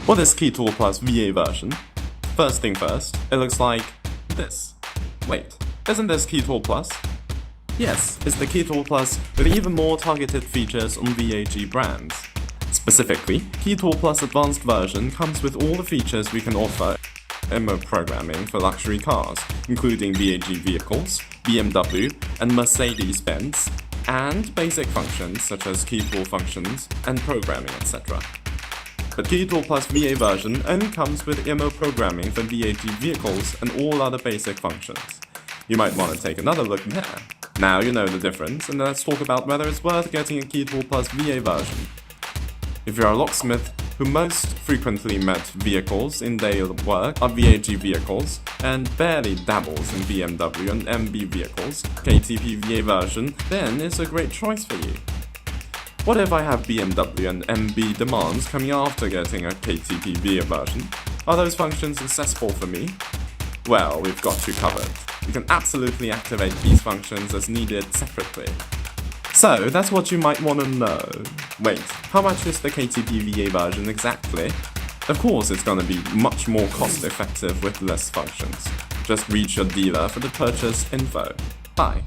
What is Keytool Plus VA version? First thing first, it looks like this. Wait, isn't this Keytool Plus? Yes, it's the Keytool Plus with even more targeted features on VAG brands. Specifically, Keytool Plus Advanced version comes with all the features we can offer IMMO programming for luxury cars, including VAG vehicles, BMW and Mercedes-Benz, and basic functions such as keytool functions and programming, etc. But Keytool Plus VA version only comes with IMMO programming for VAG vehicles and all other basic functions. You might want to take another look there. Now you know the difference, and let's talk about whether it's worth getting a Keytool Plus VA version. If you're a locksmith who most frequently met vehicles in daily work are VAG vehicles and barely dabbles in BMW and MB vehicles, KTP VA version then is a great choice for you. What if I have BMW and MB demands coming after getting a KTP VA version? Are those functions accessible for me? Well, we've got you covered. You can absolutely activate these functions as needed separately. So, that's what you might want to know. Wait, how much is the KTP VA version exactly? Of course it's gonna be much more cost effective with less functions. Just reach your dealer for the purchase info. Bye.